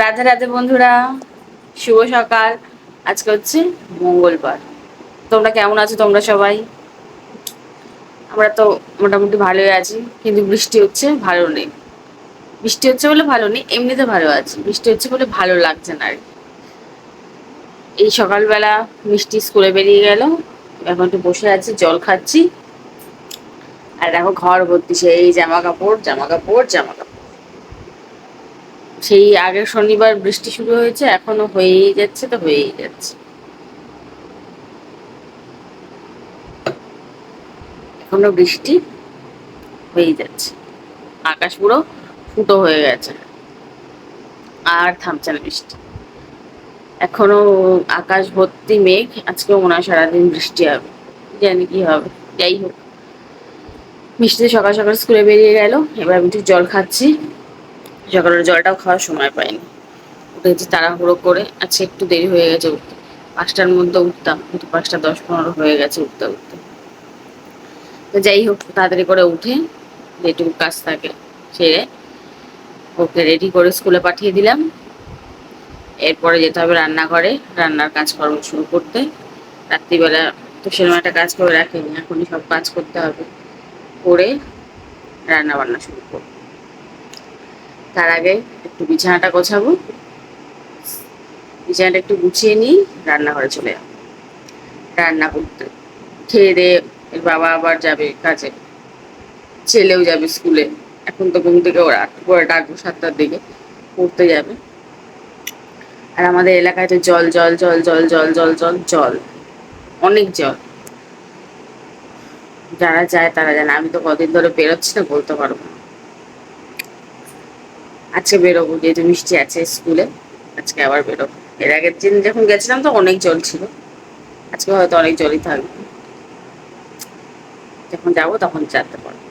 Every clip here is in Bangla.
রাধে রাধে বন্ধুরা, শুভ সকাল। আজকে হচ্ছে মঙ্গলবার। তোমরা কেমন আছো তোমরা সবাই? আমরা তো মোটামুটি ভালোই আছি, কিন্তু বৃষ্টি হচ্ছে, ভালো নেই। বৃষ্টি হচ্ছে বলে ভালো নেই, এমনিতে ভালো আছি। বৃষ্টি হচ্ছে বলে ভালো লাগছে না আর কি। এই সকালবেলা মিষ্টি স্কুলে বেরিয়ে গেল, এখন একটু বসে আছি, জল খাচ্ছি। আর দেখো ঘর ভর্তি সেই জামা কাপড় জামা কাপড় জামা কাপড়। সেই আগের শনিবার বৃষ্টি শুরু হয়েছে, এখনো হয়েই যাচ্ছে, তো হয়েই যাচ্ছে। এখনো বৃষ্টি হয়েই যাচ্ছে। আকাশ পুরো ফুটো হয়ে গেছে, আর থামছে না বৃষ্টি। এখনো আকাশ ভর্তি মেঘ, আজকেও মনে হয় সারাদিন বৃষ্টি হবে, জানি কি হবে। যাই হোক, মিষ্টি সকাল সকাল স্কুলে বেরিয়ে গেল, এবার আমি একটু জল খাচ্ছি। সকালের জলটাও খাওয়ার সময় পাইনি, উঠেছি তাড়াহুড়ো করে। আজকে একটু দেরি হয়ে গেছে উঠতে, 5টার মধ্যে উঠতাম, কিন্তু 5টা 10-15 হয়ে গেছে উঠতে উঠতে। তো যাই হোক, তাড়াতাড়ি করে উঠে যেটুকু কাজ থাকে সেরে ওকে রেডি করে স্কুলে পাঠিয়ে দিলাম। এরপরে যেতে হবে রান্নাঘরে, রান্নার কাজকর্ম শুরু করতে। রাত্রিবেলা তো সেরকম একটা কাজ করে রাখিনি, এখনই সব কাজ করতে হবে, করে রান্না বান্না শুরু করবো। তার আগে একটু বিছানাটা গোছাবো, বিছানাটা একটু গুছিয়ে নিই, রান্নাঘরে চলে যাবো রান্না করতে। খেয়ে দিয়ে এর বাবা আবার যাবে কাজে, ছেলেও যাবে স্কুলে। এখন তো ঘুম থেকে ওরা পরে ডাকবো 7টার দিকে, পড়তে যাবে। আর আমাদের এলাকায় তো জল জল জল জল জল জল জল জল, অনেক জল। যারা যায় তারা জানে, আমি তো কদিন ধরে বেরোচ্ছি না, বলতে পারবো না। আজকে বেরোবো, যেহেতু মিষ্টি আছে স্কুলে, আজকে আবার বেরোবো। এর আগের দিন যখন গেছিলাম তো অনেক জল ছিল, আজকে হয়তো অনেক জলই থাকবে। যখন যাবো তখন যেতে পারবো।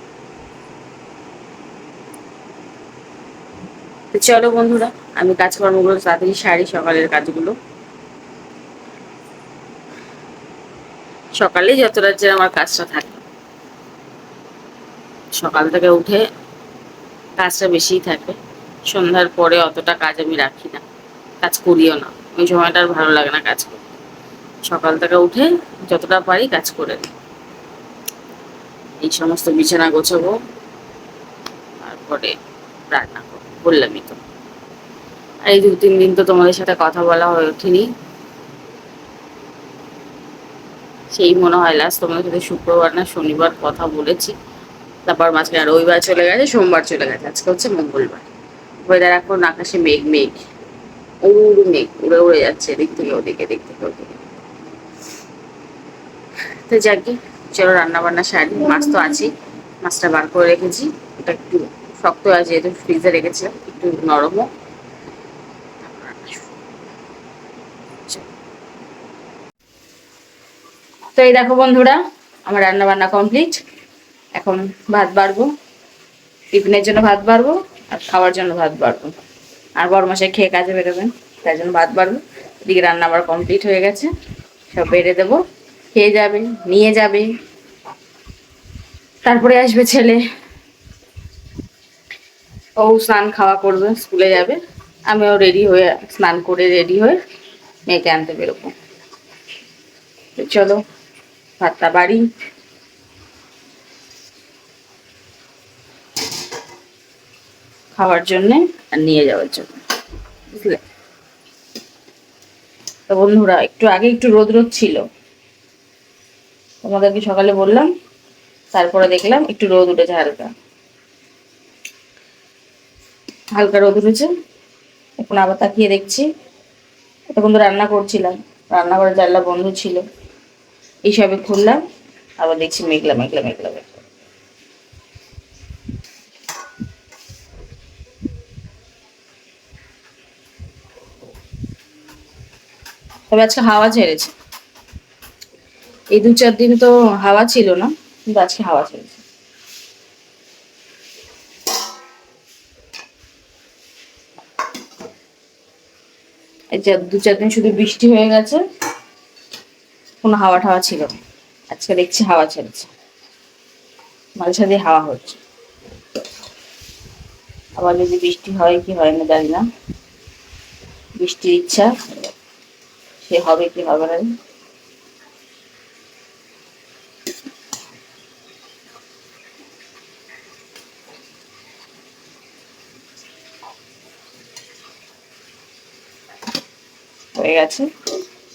তো চলো বন্ধুরা, আমি কাজকর্মগুলো তাড়াতাড়ি সারি, সকালের কাজগুলো। সকালেই যত রাজ্যের আমার কাজটা থাকে, সকাল থেকে উঠে কাজটা বেশিই থাকে। সন্ধ্যার পরে অতটা কাজ আমি রাখি না, কাজ করিও না। ওই সময়টা আর ভালো লাগে না কাজ করতে। সকাল থেকে উঠে যতটা পারি কাজ করে নিই। এই সমস্ত বিছানা গোছাবো, তারপরে রান্না করবো, বললামই তো। আর এই 2-3 দিন তো তোমাদের সাথে কথা বলা হয়ে ওঠেনি। সেই মনে হয় লাস্ট তোমাদের সাথে শুক্রবার না শনিবার কথা বলেছি। তারপর মাঝখানে রবিবার চলে গেছে, সোমবার চলে গেছে, আজকে হচ্ছে মঙ্গলবার। ওয়েদার এখন আকাশে মেঘ মেঘ, উড়ু মেঘ উড়ে উড়ে যাচ্ছে এদিক থেকে ওদিকে, এদিক থেকে ওদিকে। তো যাকে, চলো রান্না বান্না সারি। মাছ তো আছেই, মাছটা বার করে রেখেছি। ওটা একটু শক্ত আছে, যেহেতু ফ্রিজে রেখেছিলাম, একটু নরমও। তো এই দেখো বন্ধুরা, আমার রান্না বান্না কমপ্লিট। এখন ভাত বাড়বো, টিফিনের জন্য ভাত বাড়বো, আর খাওয়ার জন্য ভাত বাড়বো। আর বড়মশাই খেয়ে কাজে বেরোবেন, তাই জন্য ভাত বাড়বো। এদিকে রান্না আবার কমপ্লিট হয়ে গেছে, সব বেড়ে দেবো, খেয়ে যাবে, নিয়ে যাবে। তারপরে আসবে ছেলে, ও স্নান খাওয়া করবে, স্কুলে যাবে। আমিও রেডি হয়ে, স্নান করে রেডি হয়ে মেয়েকে আনতে বেরোবো। তো চলো ভাতটা বাড়ি, খাওয়ার জন্যে আর নিয়ে যাওয়ার জন্য, বুঝলে? তো বন্ধুরা, একটু আগে একটু রোদ রোদ ছিল, তোমাদেরকে সকালে বললাম। তারপরে দেখলাম একটু রোদ উঠেছে, হালকা হালকা রোদ উঠেছে। এখন আবার তাকিয়ে দেখছি, তখন তো রান্না করছিলাম, রান্নাঘরের জানলা বন্ধ ছিল, এইসবে খুললাম, আবার দেখছি মেঘলা মেঘলা মেঘলা মেঘলা। তবে আজকে হাওয়া ছেড়েছে, এই 2-4 দিন তো হাওয়া ছিল না, কিন্তু আজকে হাওয়া ছেড়েছে। এই যে 2-4 দিন শুধু বৃষ্টি হয়ে গেছে, কোনো হাওয়া টাওয়া ছিল না। আজকে দেখছি হাওয়া ছেড়েছে, মাঝে সাঝে হাওয়া হচ্ছে। আবার যদি বৃষ্টি হয় কি হয় না জানি না। বৃষ্টির ইচ্ছা, সে হবে কি হবে না। হয়ে গেছে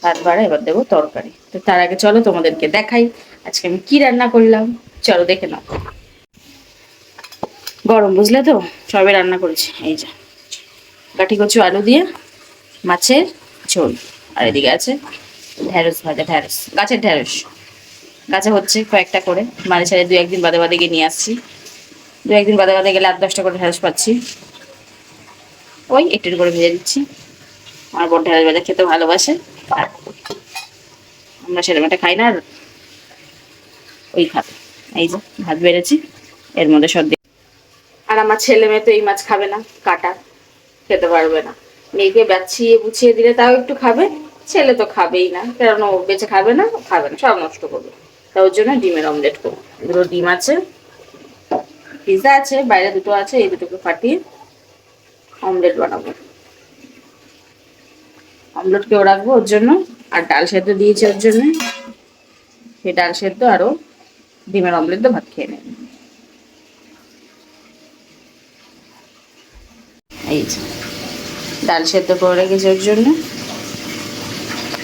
ভাত বাড়া, এবার দেবো তরকারি। তো তার আগে চলো তোমাদেরকে দেখাই আজকে আমি কি রান্না করলাম, চলো দেখে নাও। গরম বুঝলে তো, সবে রান্না করেছি। এই যে কাঠি কচু আলু দিয়ে মাছের ঝোল, আর এদিকে আছে ঢ্যাঁড়স ভাজা, ঢ্যাঁড়স গাছের ঢ্যাঁড়স, গাছে হচ্ছে কয়েকটা করে, মাঝে সাঝে দু একদিন বাদে বাদে গিয়ে নিয়ে আসছি, দু একদিন বাদে বাদে গেলে 8-10টা করে ঢ্যাঁড়স পাচ্ছি, ওই একটু করে ভেজে দিচ্ছি। আমার বোন ঢ্যাঁড়স ভাজা খেতে ভালোবাসে, আর আমরা সেরকমটা খাই না, আর ওই খাবে। এই যে ভাত বেড়েছি, এর মধ্যে সব। আর আমার ছেলে মেয়ে তো এই মাছ খাবে না, কাটা খেতে পারবে না। মেয়েকে বাছিয়ে বুছিয়ে দিলে তাও একটু খাবে, ছেলে তো খাবেই না, কারণ ও বেঁচে খাবে না, খাবে না, সব নষ্ট করবে। তা ওর জন্য ডিমের অমলেট করবো। দুটো ডিম আছে, পিৎজা আছে, বাইরে দুটো আছে, এই দুটোকে ফাটিয়ে অমলেট বানাবো। অমলেট কেউ রাখবো ওর জন্য, আর ডাল সেদ্ধ দিয়েছি ওর জন্য, সেই ডাল সেদ্ধ আরও ডিমের অমলেট তো ভাত খেয়ে নেবে। এই যে ডাল সেদ্ধ করে রেখেছি ওর জন্য,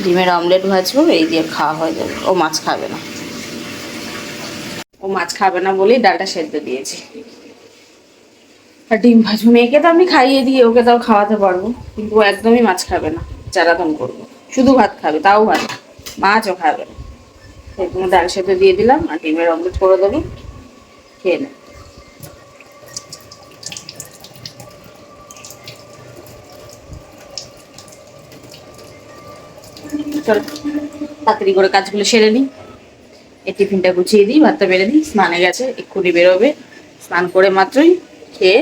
ডিমের অমলেট ভাজবো, এই দিয়ে খাওয়া হয়ে যাবে। ও মাছ খাবে না, ও মাছ খাবে না বলেই ডালটা সেদ্ধ দিয়েছি। আর ডিম ভাজবো, মেয়েকে তো আমি খাইয়ে দিয়ে ওকে তাও খাওয়াতে পারবো, কিন্তু ও একদমই মাছ খাবে না, জ্বালাতন করবো। শুধু ভাত খাবে, তাও ভাত, মাছও খাবে না। সেই জন্য ডাল সেদ্ধ দিয়ে দিলাম, আর ডিমের অমলেট করে দেবো, খেয়ে নে। চল তাড়াতাড়ি করে কাজগুলো সেরে নিই, এই টিফিনটা গুছিয়ে দিই, ভাতটা বেড়ে দিই। স্নানে গেছে, এক্ষুনি বেরোবে, স্নান করে মাত্রই খেয়ে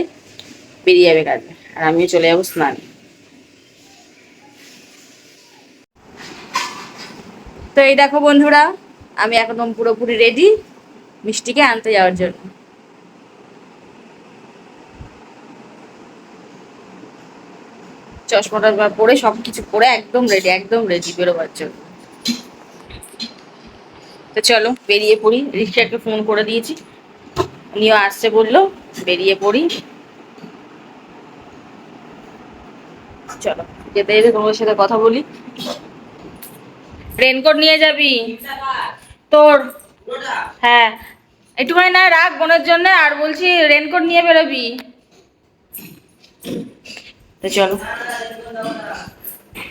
বেরিয়ে যাবে কাজে, আর আমিও চলে যাবো স্নানে। তো এই দেখো বন্ধুরা, আমি একদম পুরোপুরি রেডি মিষ্টিকে আনতে যাওয়ার জন্য। চশমাটা পরে সবকিছু পরে একদম রেডি, একদম রেডি বেরোবার জন্য। তো চলো বেরিয়ে পড়ি, রিক্সাকে ফোন করে দিয়েছি, উনিও আসছে বললো, বেরিয়ে পড়ি। চলো যেতে যেতে তোমাদের সাথে কথা বলি। রেনকোট নিয়ে যাবি তোর? হ্যাঁ একটুখানি না রাখ বোনের জন্য, আর বলছি রেনকোট নিয়ে বেরোবি। তো চলো,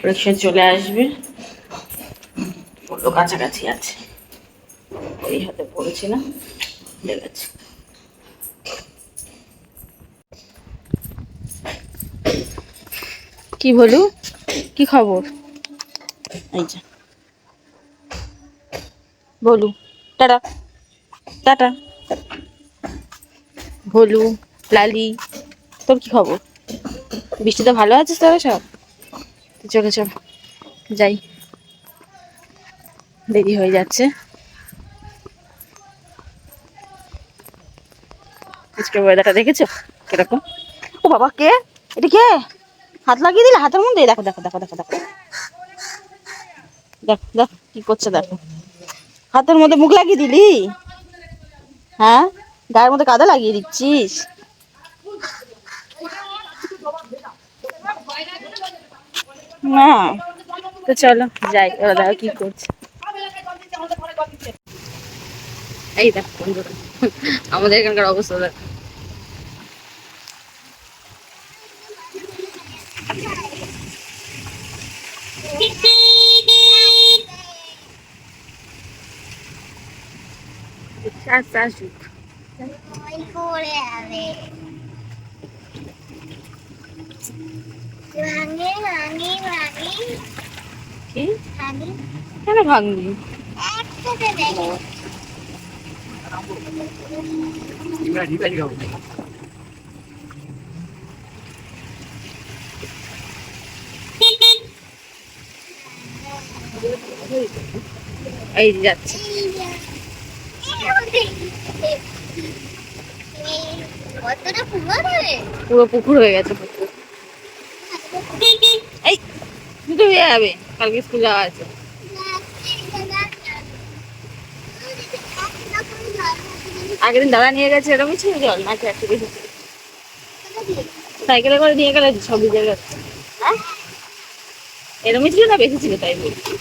রিক্সা চলে আসবে, বললো কাছাকাছি আছে, ওই হাতে পড়েছি না, ঠিক আছে। কি বলু, কি খবর? এই যে বলু, টাটা টাটা। ভলু, লালি, তোর কি খবর? বৃষ্টিতে ভালো আছিস তোরা সব? চলো চলো যাই, দেরি হয়ে যাচ্ছে। আজকের ওয়েদারটা দেখেছো কিরকম? ও বাবা, কে এটা? কে হাত লাগিয়ে দিলে হাতের মধ্যে? দেখো দেখো দেখো দেখো দেখো দেখ দেখ কি করছে, দেখো হাতের মধ্যে মুখ লাগিয়ে দিলি। হ্যাঁ, গায়ের মধ্যে কাদা লাগিয়ে দিচ্ছিস। না, তো চলো যাই, ওরা দেখো কি করছে। এই দেখো বন্ধুরা, আমাদের এখানকার অবস্থা দেখো। কেন ভাঙবি? এই যাচ্ছে, পুরো পুকুর হয়ে গেছে পুকুর। এই ডুবে যাবে, কালকে স্কুল যাওয়া আছে। আগের দিন দাদা নিয়ে গেছে, এরকমই ছিল জল নাকি একটু বেশি ছিল? সাইকেলে করে নিয়ে গেলে সব ভিজে গেছে। হ্যাঁ এরকমই ছিল না বেশি ছিল তাই বলছি।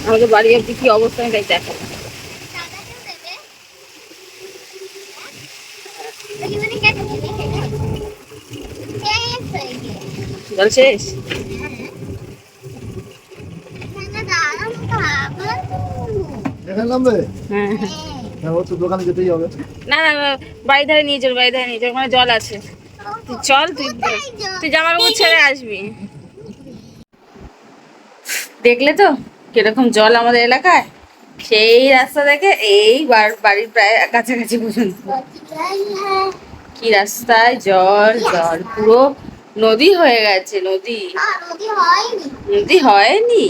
আমাদের বাড়ি অব্দি কি অবস্থা তাই দেখো। জল শেষ? দোকানে যেতেই হবে। না না না, বাড়ি ধারে নিয়ে চল, বাড়ি ধারে নিয়ে চল, ওখানে জল আছে। তুই চল, তুই জামা কাপড় ছেড়ে আসবি। দেখলে তো কিরকম জল আমাদের এলাকায়, সেই রাস্তা থেকে এই বাড়ির প্রায় কাছাকাছি পর্যন্ত। কি রাস্তায় জল জল, পুরো নদী হয়ে গেছে। নদী নদী হয়নি,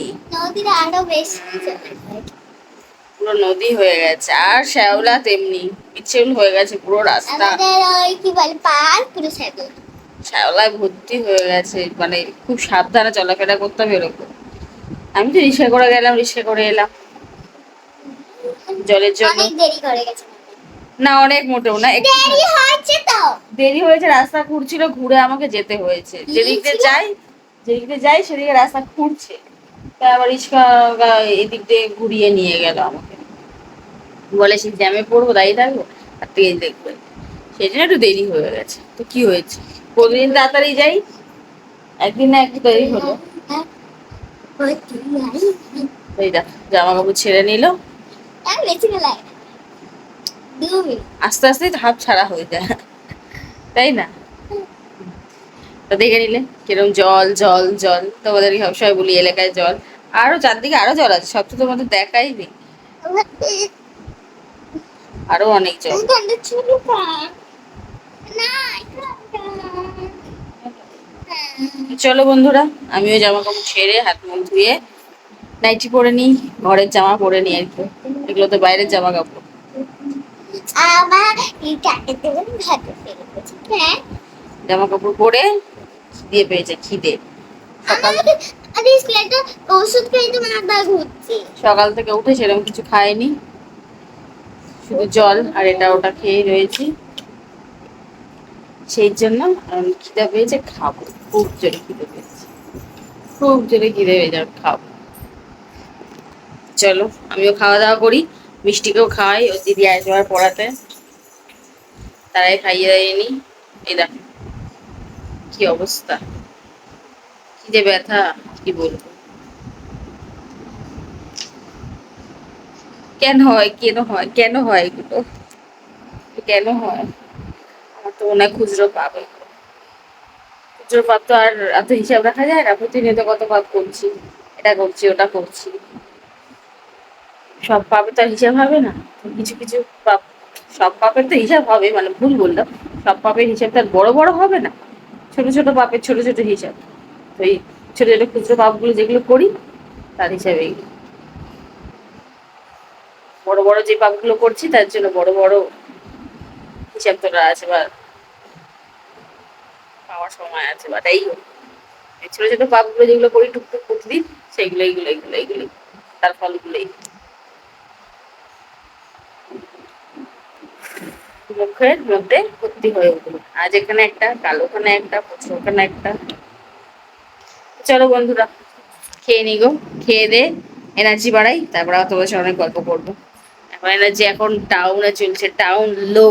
পুরো নদী হয়ে গেছে। আর শ্যাওলা তেমনি পিচ্ছিল হয়ে গেছে পুরো রাস্তা, শ্যাওলায় ভর্তি হয়ে গেছে। মানে খুব সাবধানে চলাফেরা করতে হবে এরকম। আমি তো রিক্সা করে গেলাম, রিক্সা করে এলাম জলের জন্য। না অনেক মোটেও না, একটু দেরি হয়েছে, রাস্তা খুঁড়ছিল, ঘুরে আমাকে যেতে হয়েছে। যেদিকে যাই সেদিকে রাস্তা খুঁড়ছে, তাই আবার রিক্সা এদিক দিয়ে ঘুরিয়ে নিয়ে গেল আমাকে। বলে সেই জ্যামে পড়বো, দাঁড়িয়ে থাকবো আর তেল দেখবে, সেই জন্য একটু দেরি হয়ে গেছে। তো কি হয়েছে, প্রতিদিন তাড়াতাড়ি যাই, একদিন না একটু দেরি হলো। এই দেখ জামা কাপড় ছেড়ে নিল, আস্তে আস্তে তো হাফ ছাড়া হয়ে যায়, তাই না? তো দেখে নিলে কিরকম জল জল জল। তোমাদের সবসময় বলি এলাকায় জল, আরো চারদিকে আরো জল আছে, সব তো তোমাদের দেখাই নেই, আরো অনেক জল। চলো বন্ধুরা, আমিও জামা কাপড় ছেড়ে হাত মুখ ধুয়ে নাইটি পরে নিই, ঘরের জামা পরে নিই আর কি, এগুলো তো বাইরের জামা কাপড়। জামা কাপড় পরে খিদে পেয়েছে, খিদে। সকাল থেকে উঠে সেরকম কিছু খাইনি, শুধু জল আর এটা ওটা খেয়ে রয়েছি, সেই জন্য খিদে পেয়েছে, খাবো, খুব জোরে খিদে পেয়েছে, খুব জোরে খিদে পেয়েছে, খাবো। চলো আমিও খাওয়া দাওয়া করি, মিষ্টিকেও খাওয়াই, ও দিদি আসবার পড়াতে, তারাই খাইয়ে দাইয়ে নি। এই দেখো কি অবস্থা, কি যে ব্যথা, কি বলবো। কেন হয়, কেন হয়, কেন হয় এগুলো, কেন হয়? আমার তো মনে হয় খুচরো পাবে, খুচরো পাপ তো আর এত হিসাব রাখা যায় না, প্রতিনিয়ত কত পাপ করছি, এটা করছি ওটা করছি, সব পাপের তো আর হিসাব হবে না। কিছু কিছু পাপ, সব পাপের তো হিসাব হবে, মানে ভুল বললাম, সব পাপের হিসাব তো আর বড় বড় হবে না, ছোট ছোট পাপের ছোট ছোট হিসাব। তো এই ছোট ছোট খুচরো পাপগুলো যেগুলো করি তার হিসাবে এইগুলো। বড় বড় যে পাপগুলো করছি তার জন্য বড় বড় হিসাব তোলা আছে বা পাওয়ার সময় আছে, বা তাই হোক, এই ছোট ছোট পাপগুলো যেগুলো করি টুকটুক প্রতিদিন, সেইগুলো এইগুলো এইগুলো এইগুলো তার ফলগুলোই মুখের মধ্যে ভর্তি হয়ে উঠলো। আজ এখানে একটা, কাল ওখানে একটা, পরশু ওখানে একটা। চলো বন্ধুরা খেয়ে নি গো, খেয়ে দে এনার্জি বাড়াই, তারপর আবার তোমাদের সঙ্গে অনেক গল্প করবো। এখন এনার্জি এখন ডাউনে চলছে, ডাউন লো।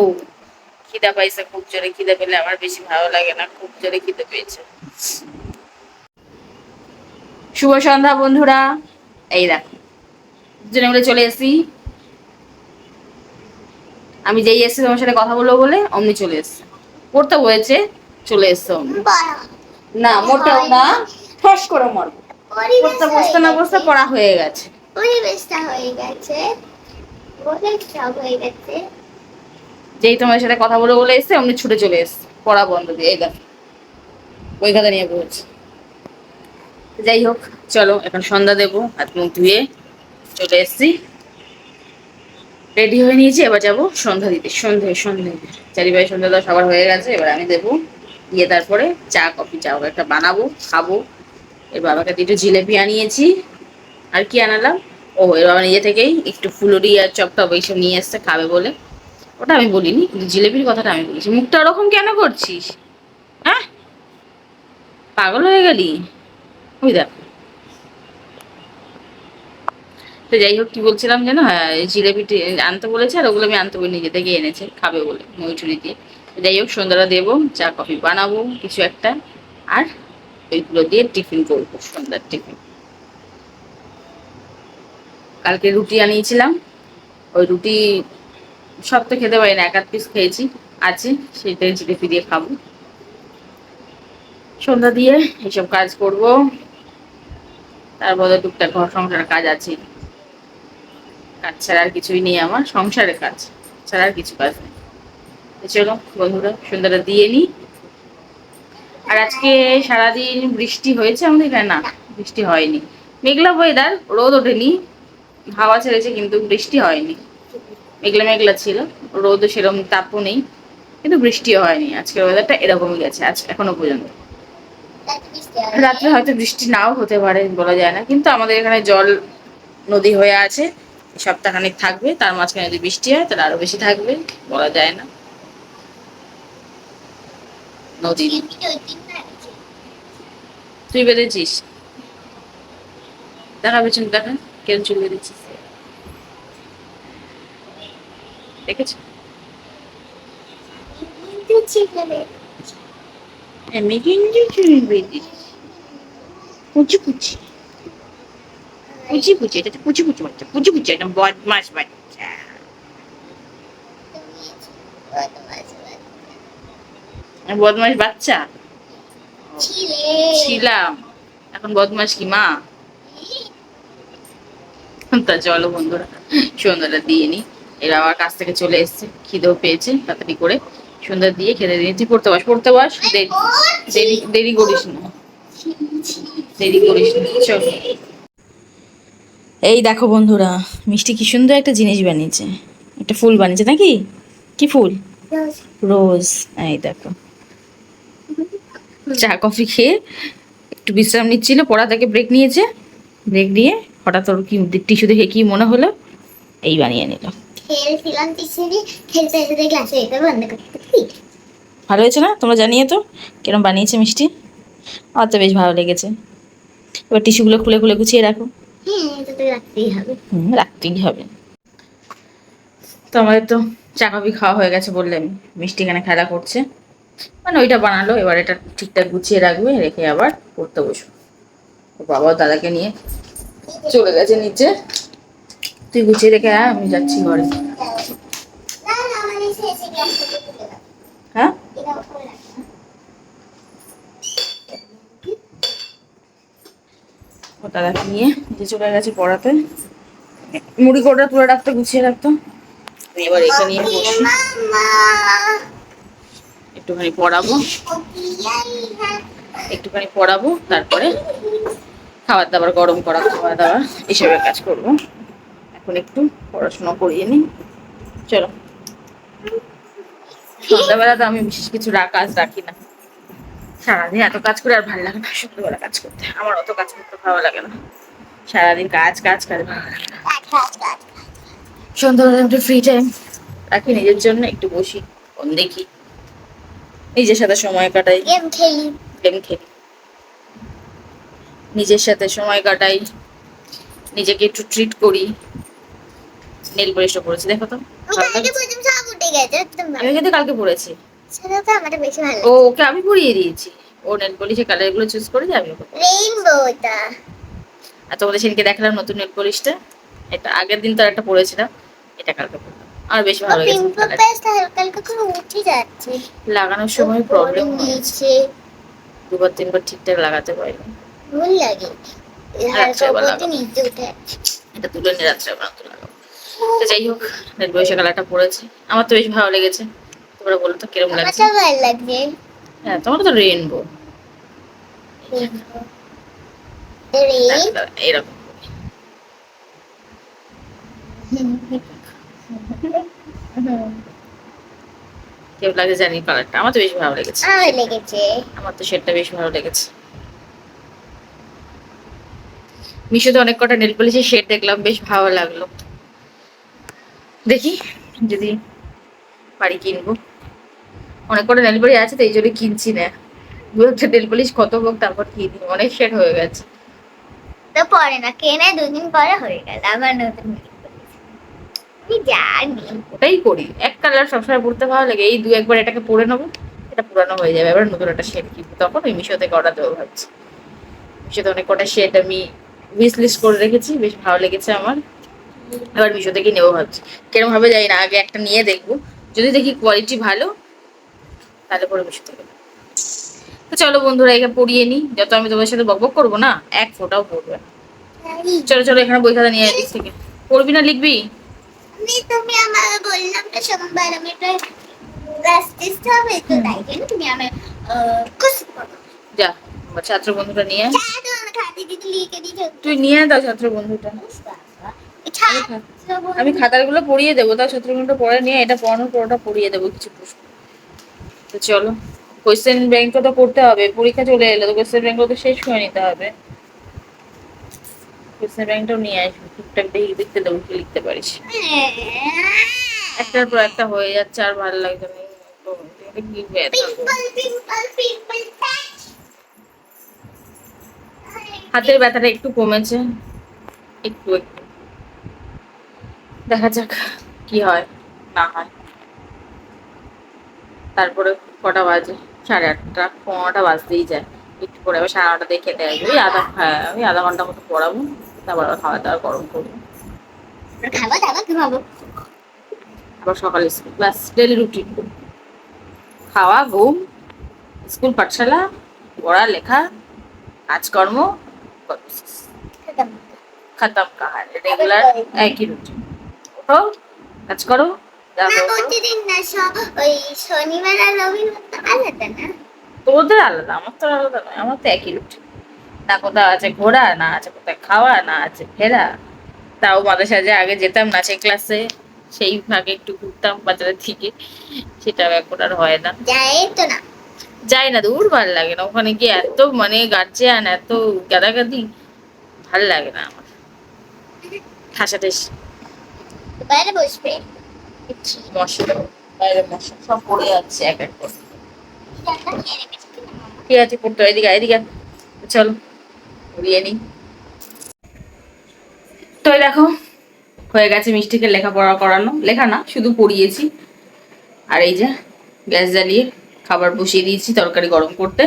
খিদা পাইছে খুব জোরে, খিদে পেলে আমার বেশি ভালো লাগে না, খুব জোরে খিদে পেয়েছে। শুভ সন্ধ্যা বন্ধুরা, এই দেখো দুজনে মিলে চলে এসেছি, আমি যেই এসেছি তোমার সাথে কথা বলবো বলে অমনি চলে এসছে, পড়তে হয়েছে, চলে এসছে অমনি। না মোটেও না, ঠস করে মারবো, পড়তে বসতে না বসতে পড়া হয়ে গেছে, পরিবেশটা হয়ে গেছে, সব হয়ে গেছে। যেই তোমার সাথে কথা বলে বলে এসছে অমনি ছুটে চলে এসছে, পড়া বন্ধ দিয়ে। এই দেখো ওই খাতা নিয়ে পড়েছে। যাই হোক চলো এখন সন্ধ্যা দেবো, হাত মুখ ধুয়ে চলে এসছি। রেডি হয়ে নিয়েছি, এবার যাবো সন্ধ্যা দিতে। সন্ধে চারিপাশে সন্ধ্যা দেওয়া সবার হয়ে গেছে, এবার আমি দেবো। দিয়ে তারপরে চা কফি একটা বানাবো, খাবো। এর বাবাকে দুটো জিলেপি আনিয়েছি। আর কি আনালাম, ও এর বাবা নিজে থেকেই একটু ফুলুরি আর চপটপ এইসব নিয়ে এসছে খাবে বলে। ওটা আমি বলিনি, কিন্তু জিলেপির কথাটা আমি বলেছি। মুখটা ওরকম কেন করছিস? হ্যাঁ, পাগল হয়ে গেলি? ওই দেখ। তো যাই হোক, কি বলছিলাম যেন, হ্যাঁ এই জিলেপিটি আনতে বলেছে, আর ওগুলো আমি আনতে বলি, নিজে থেকে এনেছে খাবে বলে মইঠুরি দিয়ে। তো যাই হোক, সন্ধ্যাটা দেবো, চা কফি বানাবো কিছু একটা, আর ওইগুলো দিয়ে টিফিন করবো, সন্ধ্যার টিফিন। কালকে রুটি আনিয়েছিলাম, ওই রুটি সব তো খেতে পারি না, এক আধ পিস খেয়েছি, আছে সেটাই জিলিপি দিয়ে খাবো। সন্ধ্যা দিয়ে এইসব কাজ করব, তারপরে টুকটাক ঘর সংসারের কাজ আছে। কাজ ছাড়া আর কিছুই নেই আমার, সংসারের কাজ ছাড়া আর কিছু কাজ নেই। তো চলো বন্ধুরা, সন্ধ্যাটা দিয়ে নি। আর আজকে সারাদিন বৃষ্টি হয়েছে আমাদের এখানে? না, বৃষ্টি হয়নি। মেঘলা ওয়েদার, রোদ ওঠেনি, হাওয়া ছেড়েছে, কিন্তু বৃষ্টি হয়নি। মেঘলা মেঘলা ছিল, রোদও সেরকম তাপও নেই, কিন্তু বৃষ্টিও হয়নি। আজকের ওয়েদারটা এরকমই গেছে আজ এখনো পর্যন্ত। রাত্রে হয়তো বৃষ্টি নাও হতে পারে, বলা যায় না, কিন্তু আমাদের এখানে জল নদী হয়ে আছে, সপ্তাহখানেক থাকবে, তার মাঝখানে যদি বৃষ্টি হয় তাহলে আরো বেশি থাকবে, বলা যায় না। নদী। তুই বেঁধেছিস? দেখা পেছন দেখা, কেন চুল বেঁধেছিস দেখেছ? আমি কিন্তু চুল বেঁধেছি পুচি পুচি পুচি পুচি, এটা তো পুচি পুচি বাচ্চা, পুচি পুচি একদম বদমাস বাচ্চা। বদমাস বাচ্চা ছিলাম, এখন বদমাস কি মা? তা চলো বন্ধুরা, সন্ধ্যাটা দিয়ে নি। এরা আবার কাছ থেকে চলে এসছে, খিদেও পেয়েছে, তাড়াতাড়ি করে সন্ধ্যা দিয়ে খেতে দিয়ে। তুই পড়তে বস, পড়তে বস, দেরি দেরি দেরি করিস না, দেরি করিস না, চল। এই দেখো বন্ধুরা, মিষ্টি কি সুন্দর একটা জিনিস বানিয়েছে, একটা ফুল বানিয়েছে নাকি? কি ফুল? রোজ। এই দেখো, চা কফি খেয়ে একটু বিশ্রাম নিচ্ছিল, পড়া থেকে ব্রেক নিয়েছে। ব্রেক নিয়ে হঠাৎ ওর কি টিস্যু দেখে কি মনে হলো, এই বানিয়ে নিল। খেলছিলাম টিস্যু দিয়ে, খেলতে খেলতে গ্লাসে এটা বন্ধ করতে। ভালো হয়েছে না? তোমরা জানিয়ে তো কিরম বানিয়েছে মিষ্টি। আমার তো বেশ ভালো লেগেছে। এবার টিস্যুগুলো খুলে খুলে গুছিয়ে রাখো। হ্যাঁ, এটা তো রাখতেই হবে। রাখতেই হবে। তো আমাদের তো চা কফি খাওয়া হয়ে গেছে বললেন, মিষ্টি এখানে খেলা করছে, মানে ওইটা বানালো, এবার এটা ঠিকঠাক গুছিয়ে রাখবে, রেখে আবার পড়তে বসবো। ওর বাবাও দাদাকে নিয়ে চলে গেছে নিচে। তুই গুছিয়ে রেখে আয়, আমি যাচ্ছি ঘরে। না না, মানে শেষে গ্লাসটা তুলে দাও। হ্যাঁ, এটা উপরে রাখো। ও দাদাকে নিয়ে নিচে চলে গেছে পড়াতে, মুড়ি কোটা তুলে রাখতে, গুছিয়ে রাখতো। আমি এবার একে নিয়ে বসি, মামা একটুখানি পড়াবো, একটুখানি পড়াবো, তারপরে খাবার দাবার গরম করা, খাওয়া দাওয়া এসবের কাজ করবো। এখন একটু পড়াশোনা করিয়ে নিই, চলো। সন্ধ্যাবেলা তো আমি বিশেষ কিছু কাজ রাখি না, সারাদিন এত কাজ করে আর ভালো লাগে না সন্ধ্যাবেলা কাজ করতে, আমার অত কাজ করতে ভালো লাগে না, সারাদিন কাজ কাজ কাজ ভালো লাগে না। সন্ধ্যাবেলা একটু ফ্রি টাইম রাখি নিজের জন্য, একটু বসি, ফোন দেখি, নিজের সাথে সময় কাটাই, গেম খেলি। গেম খেলি, নিজের সাথে সময় কাটাই, নিজেকে একটু ট্রিট করি। নেল পলিশটা পরেছি দেখো তো, আমি কালকে প্রথম সব উঠে গেছে একদম আমি কিন্তু কালকে পরেছি। সেটা তো আমার বেশি ভালো ও, লাগে। ওকে আমি পরিয়ে দিয়েছি, ও নেল পলিশের কালার গুলো চুজ করে যাবে ওকে। রেইনবোটা। আর তোমাদের সেদিনকে দেখালাম নতুন নেল পলিশটা, এটা আগের দিন তো একটা পরেছিলাম, এটা কালকে পরলাম, আর বেশি ভালো লেগেছে পিম্পল কালারটা। পেস্টটা হালকা হালকা করে উঠে যাচ্ছে। লাগানোর সময় প্রবলেম হয়েছে, নিচে দুবার তিনবার ঠিকঠাক লাগাতে পারিনি। ভুল লাগে। হালকা রাত্রেবেলা উপর লাগাবো, নিচে উঠে যাচ্ছে। এটা তুলে নিয়ে রাত্রেবেলা তো লাগাবো। তো যাই হোক, নেল পলিশের কালারটা পরেছি, আমার তো বেশ ভালো লেগেছে। তোমরা বলো তো কিরকম লাগছে? আমারটা ভালো লাগছে। হ্যাঁ, তোমার তো রেইনবো, রেড। এরকম। কেমন লাগে জানি কালারটা, আমার তো বেশ ভালো লেগেছে। আমার লেগেছে। আমার তো শেডটা বেশ ভালো লেগেছে। মিশোতে অনেক কটা নেল পলিশের শেড দেখলাম, বেশ ভালো লাগলো। দেখি যদি পারি কিনবো। অনেক কটা নেল পলিশ আছে তো এই জন্য কিনছি না। দু একটা নেল পলিশ কত হোক তারপর কিনি, অনেক শেড হয়ে গেছে। তো পরে না, কেনে 2 দিন পরে হয়ে গেল আবার নতুন nail polish। আমি জানি। ওটাই করি, এক কালার সবসময় পরতে ভালো লাগে, এই দু একবার এটাকে পরে নেবো, এটা পুরানো হয়ে যাবে, এবার নতুন একটা শেড কিনবো, তখন ওই মিশো থেকে অর্ডার দেবো ভাবছি। মিশোতে অনেক কটা শেড আমি উইশ লিস্ট করে রেখেছি, বেশ ভালো লেগেছে আমার। এবার মিশো থেকে নেবো ভাবছি। কেরম ভাবে যাই না, আগে একটা নিয়ে দেখবো, যদি দেখি কোয়ালিটি ভালো তাহলে পরে মিশো থেকে নেবো। তো চলো বন্ধুরা, এখানে পড়িয়ে নি, যত আমি তোমার সাথে বকবক করবো না, এক ফোঁটাও পড়বে না। চলো চলো, এখানে বই খাতা নিয়ে দিক থেকে। পড়বি না লিখবি? তুমি আমার বললাম তো সোমবার আমি একটা ক্লাস টেস্ট হবে, তো তাই জন্য তুমি আমার খুশি করো। যা, আমার ছাত্র বন্ধুটা নিয়ে আয়। চা তো আমার খাতে দিদি লিখে দিয়েছো। তুই নিয়ে আয়, দাও ছাত্র বন্ধুটা। আমি আমি খাতাগুলো পড়িয়ে দেবো, তাও ছাত্র বন্ধুটা পড়ে নিয়ে এটা পড়ানোর পরোটা পড়িয়ে দেবো কিছু প্রশ্ন। তো চলো, কোয়েশ্চেন ব্যাংকও তো করতে হবে, পরীক্ষা চলে এলো তো কোয়েশ্চেন ব্যাংকও তো শেষ করে নিতে হবে। কোয়েশ্চেন ব্যাংকটাও নিয়ে আসবি, টুকটাক দেখি দেখতে দেবো কি লিখতে পারিস। একটার পর একটা হয়ে যাচ্ছে, আর ভালো লাগছে না। এটা কি ব্যথা গো। পিম্পল পিম্পল পিম্পল প্যাচ। হাতের ব্যথাটা একটু কমেছে, একটু একটু। দেখা যাক কি হয় না হয়। তারপরে কটা বাজে? 8:30, 9টা বাজতেই যায়। একটু পরে আবার 9:30 দিয়ে খেতে আসবে, ওই আধা ঘন্টা মতো পড়াবো, তারপর আবার খাওয়া দাওয়া গরম করবো। খাবো দাবো ঘুমাবো। আবার সকালে স্কুল, ব্যাস ডেলি রুটিন। খাওয়া, ঘুম, স্কুল, পাঠশালা, পড়া, লেখা, কাজকর্ম, খতম কাহানি, রেগুলার একই রুটিন। ওঠো, কাজ করো, যা না করো। প্রতিদিন না, ওই শনিবার আর রবিবার তো আলাদা না। তোদের আলাদা, আমার তো আলাদা নয়, আমার তো একই রুটিন। না কোথাও আছে ঘোরা, না আছে কোথায় খাওয়া, না আছে ফেরা। তাও মাঝে সাঝে আগে যেতাম নাচের ক্লাসে, সেই ভাগে একটু ঘুরতাম বাজারের থেকে, সেটাও এখন আর হয় না। যায় তো না। যাই না, দূর ভাল লাগে না ওখানে গিয়ে, এত মানে গার্জিয়ান, এত গাদাগাদি, ভাল লাগে না আমার। ঠাসাঠাস বাইরে বসবে। মশা, বাইরে মশা সব পড়ে যাচ্ছে এক এক করে। রান্না খেয়ে রেখেছি কিনা মামা? ঠিক আছে, পড়তে হয়, এদিকে আয়, এদিকে আয়। চলো পড়িয়ে নি। তো এই দেখো, হয়ে গেছে মিষ্টিকে লেখাপড়া করানো, লেখা না শুধু পড়িয়েছি। আর এই যে গ্যাস জ্বালিয়ে খাবার বসিয়ে দিয়েছি, তরকারি গরম করতে।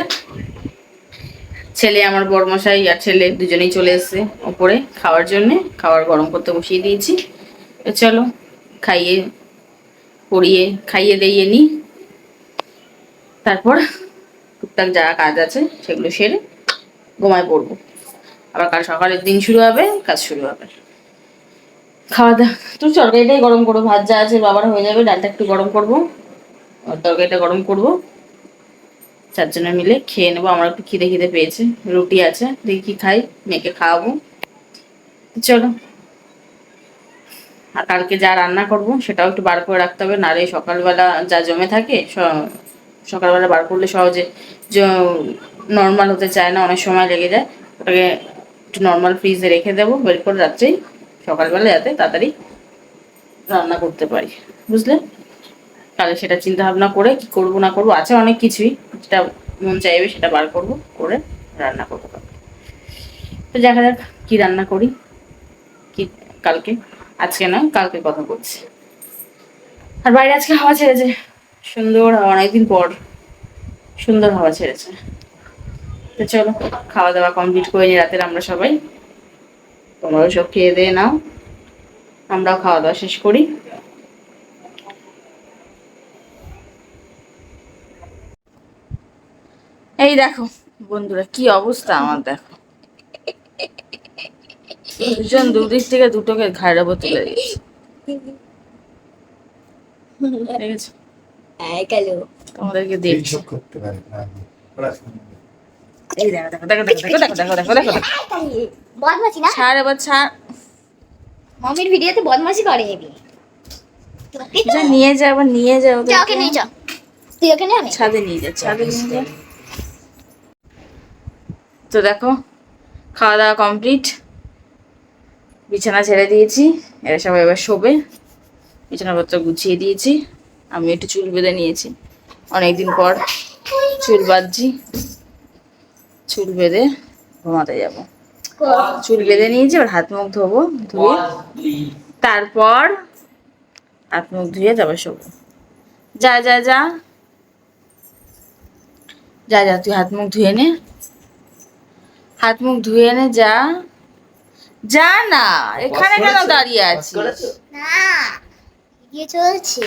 ছেলে, আমার বড়মশাই আর ছেলে দুজনেই চলে এসেছে ওপরে খাওয়ার জন্য, খাবার গরম করতে বসিয়ে দিয়েছি। তো চলো খাইয়ে পড়িয়ে খাইয়ে দিয়ে নিই, তারপর টুকটাক যা কাজ আছে সেগুলো সেরে ঘুমায় পড়বো। আবার কাল সকালের দিন শুরু হবে, কাজ শুরু হবে। খাওয়া দাওয়া তো, তরকারিটাই গরম করবো, ভাত যা আছে বাবার হয়ে যাবে, ডালটা একটু গরম করবো আর তরকারিটা গরম করবো, চারজনে মিলে খেয়ে নেবো। আমার একটু খিদে খিদে পেয়েছে, রুটি আছে, দেখি কি খাই, মেয়েকে খাওয়াবো। চলো, আর কালকে যা রান্না করবো সেটাও একটু বার করে রাখতে হবে, নাহলে সকালবেলা যা জমে থাকে সকালবেলা বার করলে সহজে নর্মাল হতে চায় না, অনেক সময় লেগে যায়। ওটাকে একটু নর্মাল ফ্রিজে রেখে দেবো, বের করে রাত্রেই সকালবেলা যাতে তাড়াতাড়ি রান্না করতে পারি, বুঝলে? তাহলে সেটা চিন্তা ভাবনা করে কি করবো না করবো, আছে অনেক কিছুই, যেটা মন চাইবে সেটা বার করবো, করে রান্না করতে পারবো। তো দেখা যাক কি রান্না করি, কি কালকে, আজকে নয় কালকে কথা বলছি। আর বাইরে আজকে হাওয়া ছেড়েছে, সুন্দর হাওয়া, অনেকদিন পর সুন্দর হাওয়া ছেড়েছে। তো চলো খাওয়া দাওয়া কমপ্লিট করে নি রাতের আমরা সবাই, তোমরাও সব খেয়ে দিয়ে নাও, আমরাও খাওয়া দাওয়া শেষ করি। এই দেখো বন্ধুরা, কি অবস্থা আমার, দেখো দুজন দুদিক থেকে দুটোকে ঘাড়ের উপর তুলে দিয়েছে, দেখেছো? তোমাদেরকে দেখছি। এইসব করতে পারে না। এই দেখো দেখো দেখো দেখো দেখো দেখো দেখো দেখো দেখো, বদমাশি না, ছাড় এবার ছাড়। মামির ভিডিওতে বদমাশি করে হেবি। যা নিয়ে যা, আবার নিয়ে যাও যা ওকে নিয়ে যাও, তুই ওকে নিয়ে আয়। ছাদে নিয়ে যা, ছাদে নিয়ে যা। তো দেখো খাওয়া দাওয়া কমপ্লিট, বিছানা ছেড়ে দিয়েছি, এরা সবাই এবার শোবে। বিছানাপত্র গুছিয়ে দিয়েছি, আমি একটু চুল বেঁধে নিয়েছি, অনেকদিন পর চুল বাঁধছি, চুল বেঁধে ঘুমাতে যাব। চুল বেঁধে নিয়েছি, এবার হাত মুখ ধোবো, ধুয়ে তারপর হাত মুখ ধুয়ে তারপর শোবো। যা যা যা যা যা, তুই হাত মুখ ধুয়ে নে, হাত মুখ ধুয়ে নে, যা যা না, এখানে কেন দাঁড়িয়ে আছিস? না, ভিডিও চলছে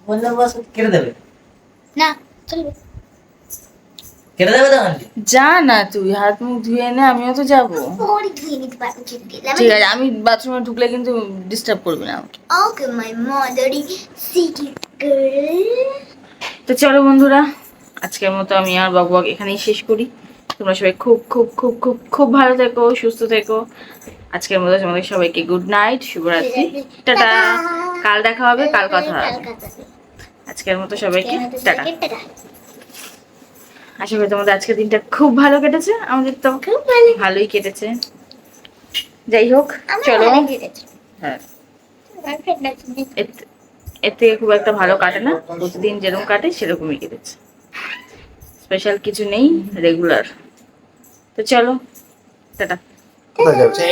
বললাম বাস কেটে দেবে, না, চলবে। কেটে দেবে তখন। যা না, তুই হাত মুখ ধুয়ে নে, আমিও তো যাবো। পরে ধুয়ে নিতে পারবো, ছেড়ে দিলাম। ঠিক আছে, আমি বাথরুমে ঢুকলে কিন্তু ডিস্টার্ব করবি না আমাকে। ওকে মাই মাদারি সিটি গার্ল। তো চলো বন্ধুরা, আজকের মতো আমি আর বকবক এখানেই শেষ করি। তোমরা সবাই খুব খুব খুব খুব খুব ভালো থেকো, সুস্থ থেকো। আজকের মতো তোমাদের সবাইকে গুড নাইট, শুভরাত্রি, টাটা। কাল দেখা হবে, কাল কথা হবে। আজকের মতো সবাইকে টাটা। আশা করি তোমাদের আজকের দিনটা খুব ভালো কেটেছে, আমাদের তো খুব ভালো। ভালোই কেটেছে। যাই হোক, চলো। হ্যাঁ, এর থেকে খুব একটা ভালো কাটে না, প্রতিদিন যেরকম কাটে সেরকমই কেটেছে, স্পেশাল কিছু নেই, রেগুলার। তো চলো, টাটা। কোথায় যাচ্ছে?